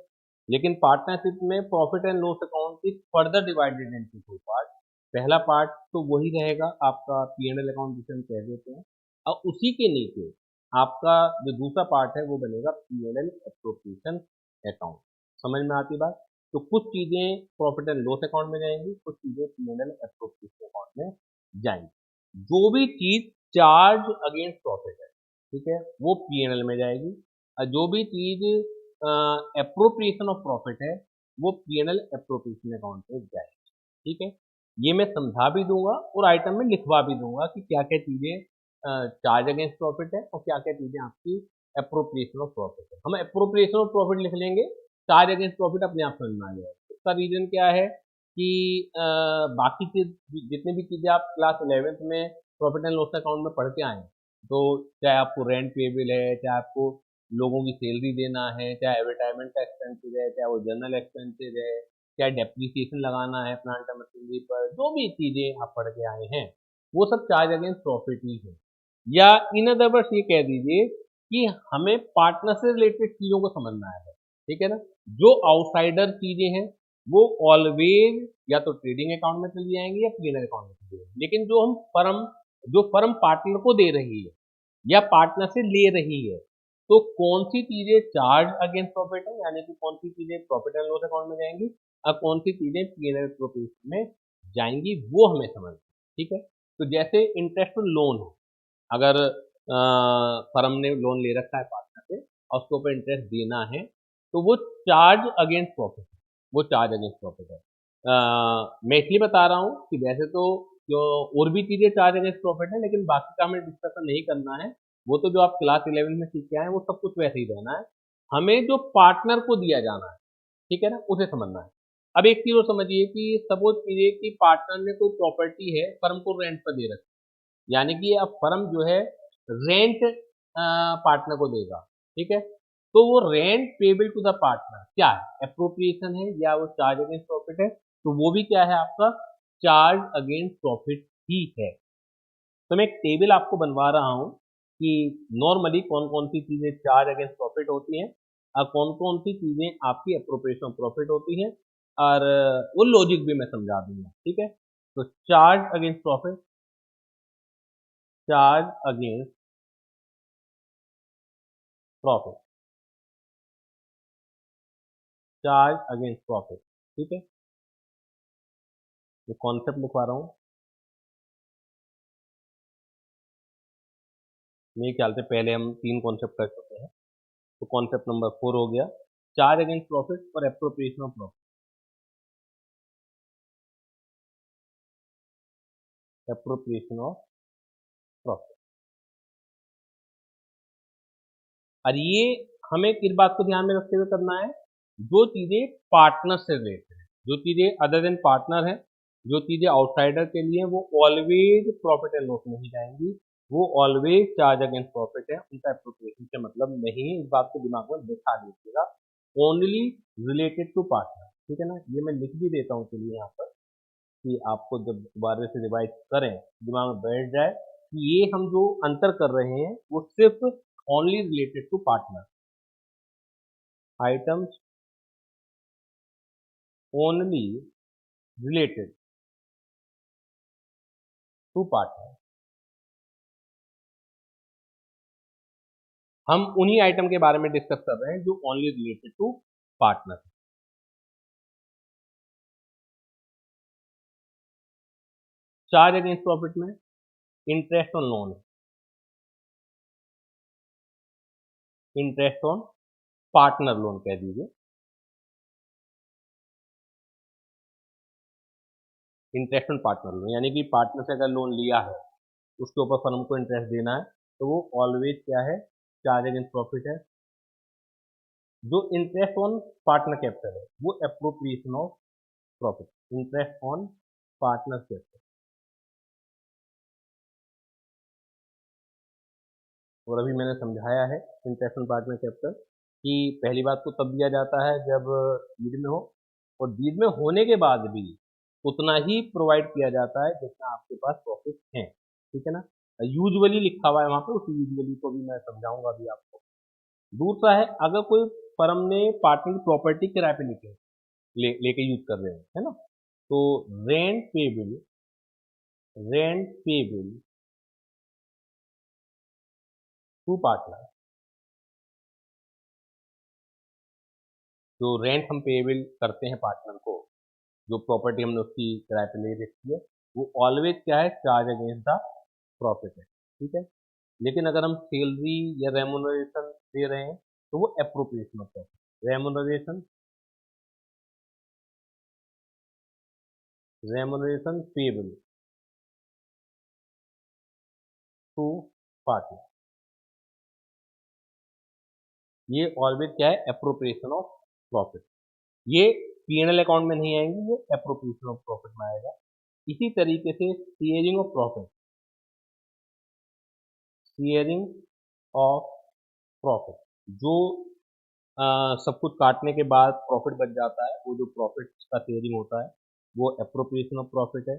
लेकिन पार्टनरशिप में profit and loss account is further divided into 2 part. पहला पार्ट तो वही रहेगा आपका P&L अकाउंट जिसे हम कह देते हैं, और उसी के नीचे आपका जो दूसरा पार्ट है वो बनेगा P&L एप्रोप्रिएशन अकाउंट। समझ में आती बात? तो कुछ चीजें प्रॉफिट एंड लॉस अकाउंट में जाएंगी, कुछ चीजें P&L एप्रोप्रिएशन अकाउंट में जाएंगी। जो भी चीज चार्ज अगेंस्ट प्रॉफिट है, ठीक है, वो P&L में जाएगी, और जो भी चीज एप्रोप्रिएशन ऑफ प्रॉफिट है वो P&L एप्रोप्रिएशन अकाउंट में जाएगी, ठीक है? ये मैं समझा भी दूंगा और आइटम में लिखवा भी दूंगा कि क्या क्या चीजें चार्ज अगेंस्ट प्रॉफिट है और क्या क्या चीजें आपकी एप्रोप्रिएशन ऑफ प्रॉफिट है। हम एप्रोप्रिएशन ऑफ प्रॉफिट लिख लेंगे, चार्ज अगेंस्ट प्रॉफिट अपने आप समझ में आ जाएगा। इसका रीजन क्या है कि बाकी चीज जितनी भी चीजें आप क्लास 11th में प्रॉफिट एंड लॉस अकाउंट में पढ़ के आए हैं, तो चाहे आपको रेंट पेबल है, चाहे आपको लोगों की सैलरी देना है, चाहे एडवर्टाइजमेंट का एक्सपेंसेस है, चाहे वो जनरल एक्सपेंसेस है, चाहे डेप्रिसिएशन लगाना है प्लांट एंड मशीनरी पर, जो भी चीजें आप पढ़ के आए हैं वो सब चार्ज अगेंस्ट प्रॉफिट ही है। या इन अदर वर्ड्स ये कह दीजिए कि हमें पार्टनर से रिलेटेड चीजों को समझना है, ठीक है ना? जो आउटसाइडर चीजें हैं वो ऑलवेज या तो ट्रेडिंग अकाउंट में चली जाएंगी या P&L अकाउंट में चली जाएंगी, लेकिन जो फर्म पार्टनर को दे रही है या पार्टनर से ले रही है, तो कौन सी चीजें चार्ज अगेंस्ट प्रॉफिट है, यानी कि कौन सी चीजें प्रॉफिट एंड लॉस अकाउंट में जाएंगी और कौन सी चीजें P&L प्रोफिट में जाएंगी, वो हमें समझना है, ठीक है? तो जैसे इंटरेस्ट लोन हो, अगर फर्म ने लोन ले रखा है पार्टनर से और उसके ऊपर इंटरेस्ट देना है, तो वो चार्ज अगेंस्ट प्रॉफिट है, वो चार्ज अगेंस्ट प्रॉफिट है। मैं इसलिए बता रहा हूँ कि वैसे तो जो और भी चीजें चार्ज अगेंस्ट प्रॉफिट है, लेकिन बाकी का हमें डिस्कशन नहीं करना है। वो तो जो आप क्लास 11 में सीख के आए हैं वो सब कुछ वैसे ही रहना है। हमें जो पार्टनर को दिया जाना है, ठीक है ना, उसे समझना है। अब एक चीज और समझिए कि सपोज कीजिए कि पार्टनर ने कोई प्रॉपर्टी है फर्म को रेंट पर दे रखी, यानी कि अब फर्म जो है रेंट पार्टनर को देगा, ठीक है? तो वो rent payable to the partner क्या है, एप्रोप्रिएशन है या वो चार्ज अगेंस्ट प्रॉफिट है? तो वो भी क्या है आपका चार्ज अगेंस्ट प्रॉफिट ही है। तो मैं एक टेबल आपको बनवा रहा हूँ कि नॉर्मली कौन कौन सी चीजें चार्ज अगेंस्ट प्रॉफिट होती हैं और कौन कौन सी चीजें आपकी अप्रोप्रिएशन ऑफ प्रॉफिट होती हैं, और वो लॉजिक भी मैं समझा दूंगा, ठीक है? तो charge against profit, charge against profit, charge against profit, ठीक है? ये कॉन्सेप्ट लिखवा रहा हूँ। मेरे ख्याल से पहले हम 3 कॉन्सेप्ट कर चुके हैं, तो कॉन्सेप्ट नंबर 4 हो गया चार्ज अगेंस्ट प्रॉफिट और appropriation of profit, appropriation of profit. और ये हमें किस बात को ध्यान में रखते हुए करना है, जो चीजें पार्टनर से रिलेटेड है, जो चीजें अदर देन पार्टनर है, जो चीजें आउटसाइडर के लिए वो ऑलवेज प्रॉफिट एंड लॉस में ही जाएंगी, वो ऑलवेज चार्ज अगेंस्ट प्रॉफिट है, उनका एप्रोप्रिएशन से मतलब नहीं है। इस बात को दिमाग में बैठा लीजिएगा, ओनली रिलेटेड टू पार्टनर, ठीक है ना? ये मैं लिख भी देता हूँ चलिए यहाँ पर, कि आपको जब दोबारा से रिवाइज करें दिमाग में बैठ जाए कि ये हम जो अंतर कर रहे हैं वो सिर्फ only related to partner, items only related to partner. हम उन्हीं आइटम के बारे में डिस्कस कर रहे हैं जो only related to partner. Charge against profit में interest on loan, interest on partner loan कह दीजिए, इंटरेस्ट ऑन पार्टनर लोन, यानी कि पार्टनर से अगर लोन लिया है उसके ऊपर फर्म को इंटरेस्ट देना है, तो वो ऑलवेज क्या है, चार्ज अगेंस्ट प्रॉफिट है। जो इंटरेस्ट ऑन पार्टनर कैपिटल है वो appropriation of profit, interest on partnership. और अभी मैंने समझाया है इंटरेक्शन पार्टनर चैप्टर कि पहली बात तो तब दिया जाता है जब डीड में हो, और डीड में होने के बाद भी उतना ही प्रोवाइड किया जाता है जितना आपके पास प्रॉफिट है, ठीक है ना। यूजुअली लिखा हुआ है वहाँ पे, उस यूजुअली को भी मैं समझाऊंगा अभी आपको। दूसरा है, अगर कोई फर्म ने पार्टनर की प्रॉपर्टी किराए पे लेके यूज कर रहे हैं, है ना, तो रेंट पेबल टू पार्टनर, जो रेंट हम पेबल करते हैं पार्टनर को, जो प्रॉपर्टी हमने उसकी किराए पे ले रखी है, वो ऑलवेज क्या है, चार्ज अगेंस्ट द प्रॉफिट है, ठीक है। लेकिन अगर हम सैलरी या रेमुनरेशन दे रहे हैं तो वो appropriation of profit, remuneration payable to partner, ये ऑलवेज क्या है, एप्रोप्रिएशन ऑफ प्रॉफिट। ये पीएनएल अकाउंट में नहीं आएंगे, ये एप्रोप्रिएशन ऑफ प्रॉफिट में आएगा। इसी तरीके से शेयरिंग ऑफ प्रॉफिट, जो सब कुछ काटने के बाद प्रॉफिट बच जाता है, वो जो प्रॉफिट का शेयरिंग होता है वो एप्रोप्रिएशन ऑफ प्रॉफिट है।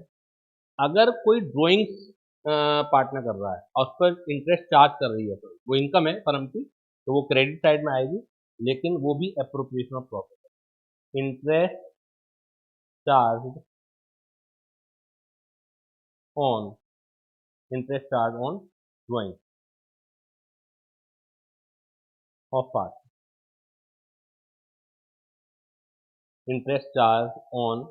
अगर कोई ड्राइंग्स पार्टनर कर रहा है और उस पर इंटरेस्ट चार्ज कर रही है, तो वो इनकम है फर्म की, तो वो क्रेडिट साइड में आएगी, लेकिन वो भी एप्रोप्रिएशन ऑफ प्रॉफिट है। Charge on interest charge on drying of part, interest charge on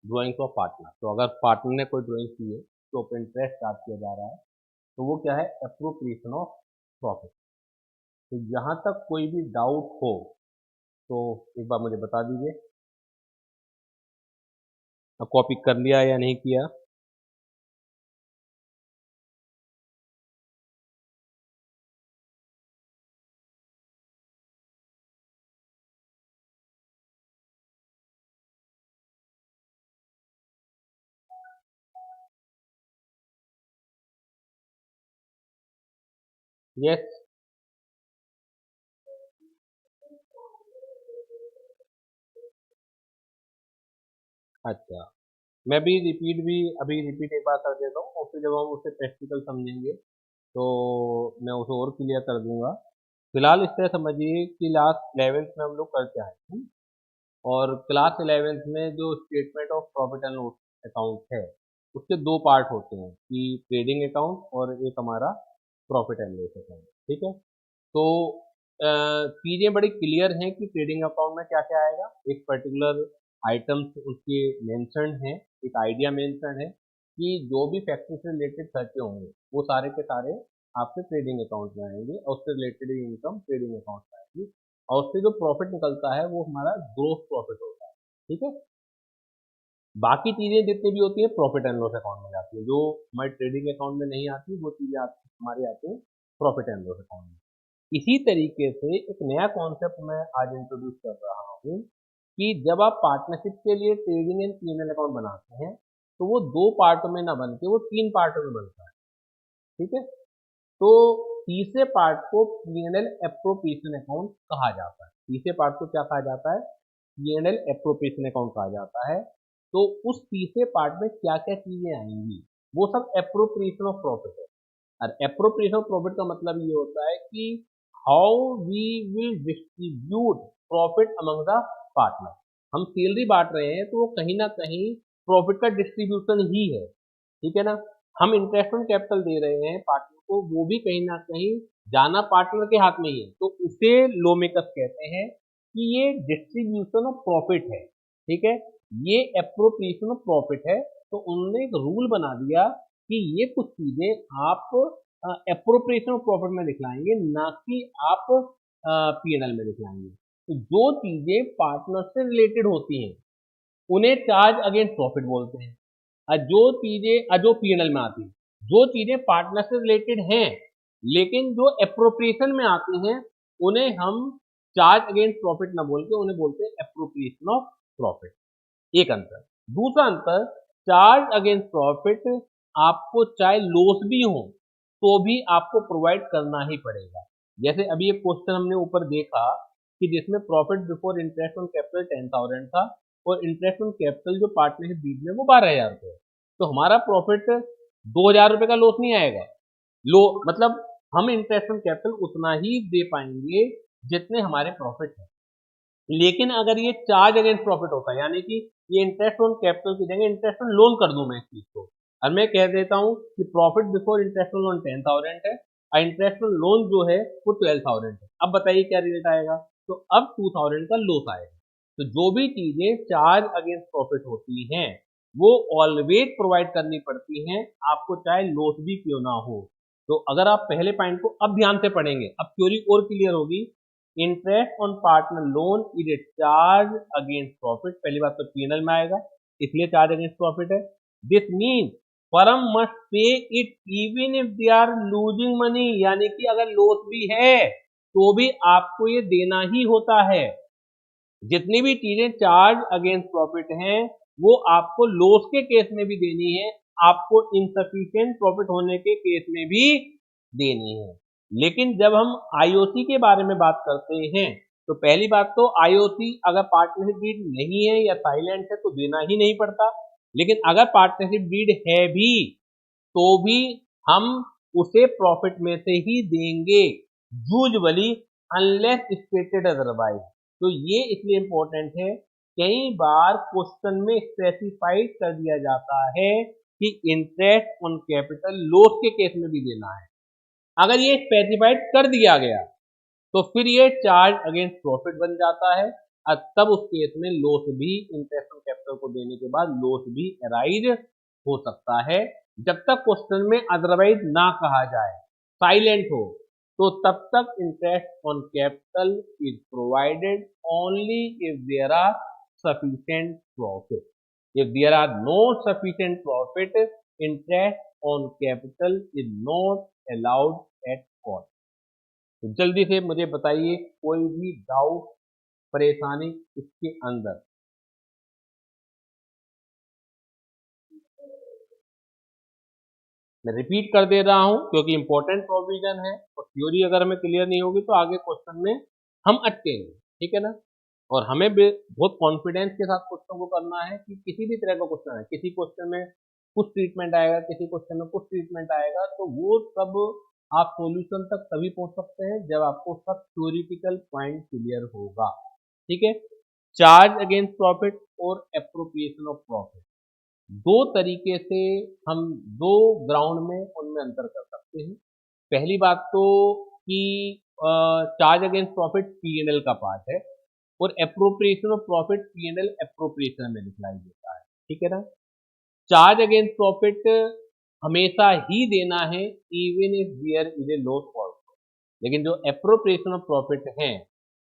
drawings of partner. तो अगर पार्टनर ने कोई ड्राइंग की है तो उस पर इंटरेस्ट चार्ज किया जा रहा है, तो वो क्या है, एप्रोप्रिएशन ऑफ प्रॉफिट। तो जहां तक कोई भी डाउट हो तो एक बार मुझे बता दीजिए, कॉपी कर लिया या नहीं किया। यस, अच्छा, मैं भी रिपीट एक बार कर देता हूँ, और फिर जब हम उसे प्रैक्टिकल समझेंगे तो मैं उसे और क्लियर कर दूंगा। फिलहाल इस तरह समझिए कि लास्ट 11th में हम लोग कर क्या है, और क्लास 11th में जो statement of profit and loss account है, उसके दो पार्ट होते हैं, कि ट्रेडिंग अकाउंट और एक हमारा प्रॉफिट एंड लॉस अकाउंट, ठीक है। तो चीज़ें बड़ी क्लियर हैं कि ट्रेडिंग अकाउंट में क्या क्या आएगा, एक पर्टिकुलर आइटम्स उसके मेंशन हैं, एक आइडिया मेंशन है कि जो भी फैक्ट्री से रिलेटेड खर्चे होंगे वो सारे के सारे आपके ट्रेडिंग अकाउंट में आएंगे, और उससे रिलेटेड इनकम ट्रेडिंग अकाउंट में आएगी, और उससे जो प्रॉफिट निकलता है वो हमारा ग्रोस प्रॉफिट होता है, ठीक है। बाकी चीज़ें जितनी भी होती हैं प्रॉफिट एंड लॉस अकाउंट में जाती है, जो हमारे ट्रेडिंग अकाउंट में नहीं आती वो चीज़ें हमारी आती हैं प्रॉफिट एंड लॉस अकाउंट में। इसी तरीके से एक नया कॉन्सेप्ट मैं आज इंट्रोड्यूस कर रहा हूँ कि जब आप पार्टनरशिप के लिए ट्रेडिंग एंड पीएनएल अकाउंट बनाते हैं तो वो दो पार्टों में ना बन के वो तीन पार्टों में बनता है, ठीक है। तो तीसरे पार्ट को पीएनएल एप्रोप्रिएशन अकाउंट कहा जाता है। तीसरे पार्ट को क्या कहा जाता है, पीएनएल एप्रोप्रिएशन अकाउंट कहा जाता है। तो उस तीसरे पार्ट में क्या क्या चीजें आएंगी, वो सब एप्रोप्रिएशन ऑफ प्रॉफिट है। और एप्रोप्रिएशन ऑफ प्रॉफिट का मतलब ये होता है कि how we will distribute profit among the partner. हम सैलरी बांट रहे हैं तो वो कहीं ना कहीं प्रॉफिट का डिस्ट्रीब्यूशन ही है, ठीक है ना। हम इन्वेस्टमेंट कैपिटल दे रहे हैं पार्टनर को, वो भी कहीं ना कहीं जाना पार्टनर के हाथ में ही है, तो उसे लो मेकअप कहते हैं कि ये डिस्ट्रीब्यूशन ऑफ प्रॉफिट है, ठीक है। ये एप्रोप्रिएशन ऑफ प्रॉफिट है। तो उन्होंने एक रूल बना दिया कि ये कुछ चीजें आप एप्रोप्रिएशन ऑफ प्रॉफिट में दिखलाएंगे, ना कि आप पीएनएल में दिखलाएंगे। तो जो चीजें पार्टनर से रिलेटेड होती हैं उन्हें चार्ज अगेंस्ट प्रॉफिट बोलते हैं, जो चीजें जो पीएनएल में आती हैं, जो चीजें पार्टनर से रिलेटेड हैं लेकिन जो एप्रोप्रिएशन में आती हैं, उन्हें हम चार्ज अगेंस्ट प्रॉफिट ना बोल के उन्हें बोलते हैं एप्रोप्रिएशन ऑफ प्रॉफिट। एक अंतर। दूसरा अंतर, चार्ज अगेंस्ट प्रॉफिट आपको चाहे लॉस भी हो तो भी आपको प्रोवाइड करना ही पड़ेगा। जैसे अभी एक क्वेश्चन हमने ऊपर देखा कि जिसमें profit before interest on capital 10,000 था और इंटरेस्ट ऑन कैपिटल जो पार्टनरशिप डीड में वो 12,000 रुपये। तो हमारा प्रॉफिट 2,000 रुपये का लॉस नहीं आएगा। लो मतलब हम इंटरेस्ट ऑन कैपिटल उतना ही दे पाएंगे जितने हमारे प्रॉफिट है। लेकिन अगर ये चार्ज अगेंस्ट प्रॉफिट होता है, यानी कि ये इंटरेस्ट ऑन कैपिटल की जगह इंटरेस्ट ऑन लोन कर दूं मैं इस चीज को, और मैं कह देता हूं कि profit before interest on loan 10,000 है और इंटरेस्ट ऑन लोन जो है वो 12,000 है। अब बताइए क्या रिजल्ट आएगा? तो अब 2,000 का लॉस आएगा। तो जो भी चीजें चार्ज अगेंस्ट प्रॉफिट होती हैं वो ऑलवेज प्रोवाइड करनी पड़ती हैं, आपको चाहे लॉस भी क्यों ना हो। तो अगर आप पहले पॉइंट को अब ध्यान से पढ़ेंगे, अब थ्योरी और क्लियर होगी। Interest on partner loan is a charge against profit, पहली बात तो पीएनएल में आएगा, इसलिए चार्ज अगेंस्ट प्रॉफिट है। This mean firm must pay it even if they are losing money, यानी कि अगर लॉस भी है तो भी आपको ये देना ही होता है। जितनी भी चीजें चार्ज अगेंस्ट प्रॉफिट हैं वो आपको लॉस के केस में भी देनी है, आपको इनसफिशिएंट प्रॉफिट होने के केस में भी देनी है। लेकिन जब हम आईओसी के बारे में बात करते हैं तो पहली बात तो आईओसी अगर पार्टनरशिप डीड नहीं है या साइलेंट है तो देना ही नहीं पड़ता। लेकिन अगर पार्टनरशिप डीड है भी तो भी हम उसे प्रॉफिट में से ही देंगे यूजुअली, अनलेस स्टेटेड अदरवाइज। तो ये इसलिए इंपॉर्टेंट है, कई बार क्वेश्चन में स्पेसिफाइड कर दिया जाता है कि इंटरेस्ट ऑन कैपिटल लॉस के केस में भी देना है। अगर ये स्पेसिफाइड कर दिया गया तो फिर ये चार्ज अगेंस्ट प्रॉफिट बन जाता है और तब उस केस में लॉस भी, इंटरेस्ट ऑन कैपिटल को देने के बाद लॉस भी अराइज हो सकता है। जब तक क्वेश्चन में अदरवाइज ना कहा जाए, साइलेंट हो, तो तब तक interest on capital is provided only if there are sufficient profit. If there are no sufficient profit, interest on capital is not allowed at all. तो जल्दी से मुझे बताइए कोई भी डाउट, परेशानी इसके अंदर। मैं रिपीट कर दे रहा हूं क्योंकि इंपॉर्टेंट प्रोविजन है और थ्योरी अगर हमें क्लियर नहीं होगी तो आगे क्वेश्चन में हम अटकेंगे, ठीक है ना। और हमें बहुत कॉन्फिडेंस के साथ क्वेश्चन को करना है कि किसी भी तरह का क्वेश्चन है, किसी क्वेश्चन में कुछ ट्रीटमेंट आएगा, किसी क्वेश्चन में कुछ ट्रीटमेंट आएगा, तो वो सब आप सॉल्यूशन तक तभी पहुंच सकते हैं जब आपको सब थ्योरिटिकल पॉइंट क्लियर होगा, ठीक है। चार्ज अगेंस्ट प्रॉफिट और एप्रोप्रिएशन ऑफ प्रॉफिट, दो तरीके से हम दो ग्राउंड में उनमें अंतर कर सकते हैं। पहली बात तो कि चार्ज अगेंस्ट प्रॉफिट पीएनएल का पार्ट है और appropriation of profit PNL appropriation में दिखलाई देता है, ठीक है ना। चार्ज अगेंस्ट प्रॉफिट हमेशा ही देना है even if there is a loss also, लेकिन जो एप्रोप्रिएशन ऑफ प्रॉफिट है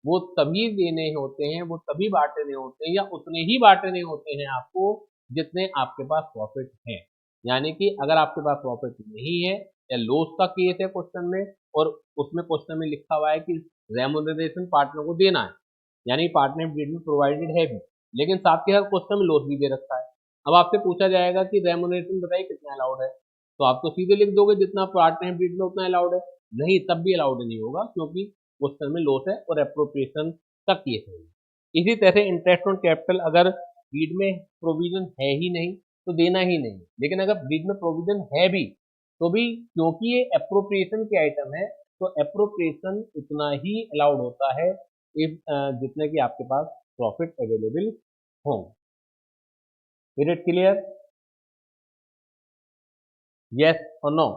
वो तभी देने होते हैं, वो तभी बांटने होते हैं या उतने ही बांटने होते हैं आपको जितने आपके पास प्रॉफिट है। यानी कि अगर आपके पास प्रॉफिट नहीं है या लॉस का केस है क्वेश्चन में और उसमें क्वेश्चन में लिखा हुआ है कि रेम्यूनरेशन पार्टनर को देना है, यानी पार्टनर डीड में प्रोवाइडेड है भी, लेकिन साथ के साथ क्वेश्चन में लॉस भी दे रखा है। अब आपसे पूछा जाएगा कि रेम्यूनरेशन बताइए कितना अलाउड है, तो आप तो सीधे लिख दोगे जितना पार्टनर डीड में उतना अलाउड है। नहीं, तब भी अलाउड नहीं होगा क्योंकि क्वेश्चन में लॉस है और एप्रोप्रिएशन का केस है। इसी तरह से इंटरेस्ट ऑन कैपिटल अगर डीड में प्रोविजन है ही नहीं तो देना ही नहीं, लेकिन अगर डीड में प्रोविजन है भी तो भी क्योंकि ये एप्रोप्रिएशन के आइटम है तो एप्रोप्रिएशन उतना ही अलाउड होता है इफ जितने की आपके पास प्रॉफिट अवेलेबल हो। Is it clear? यस और नो?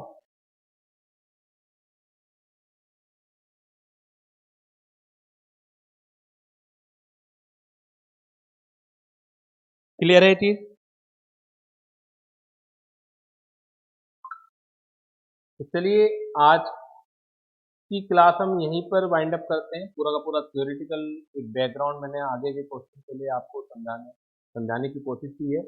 क्लियर है चीज? तो चलिए आज की क्लास हम यहीं पर वाइंड अप करते हैं। पूरा का पूरा थ्योरेटिकल एक बैकग्राउंड मैंने आगे के क्वेश्चन के लिए आपको समझाने की कोशिश की है।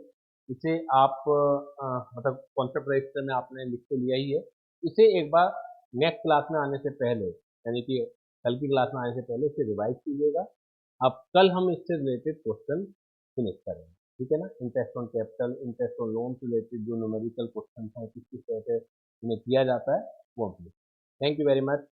इसे आप मतलब कॉन्सेप्ट रजिस्टर में आपने लिख के लिया ही है। इसे एक बार नेक्स्ट क्लास में आने से पहले, यानी कि कल की क्लास में आने से पहले इसे रिवाइज कीजिएगा। अब कल हम इससे रिलेटेड क्वेश्चन फिनिश करेंगे। ठीक है ना। Interest on capital, interest on loan related जो न्यूमेरिकल क्वेश्चन हैं किस किस तरह से उन्हें किया जाता है वो भी। Thank you very much.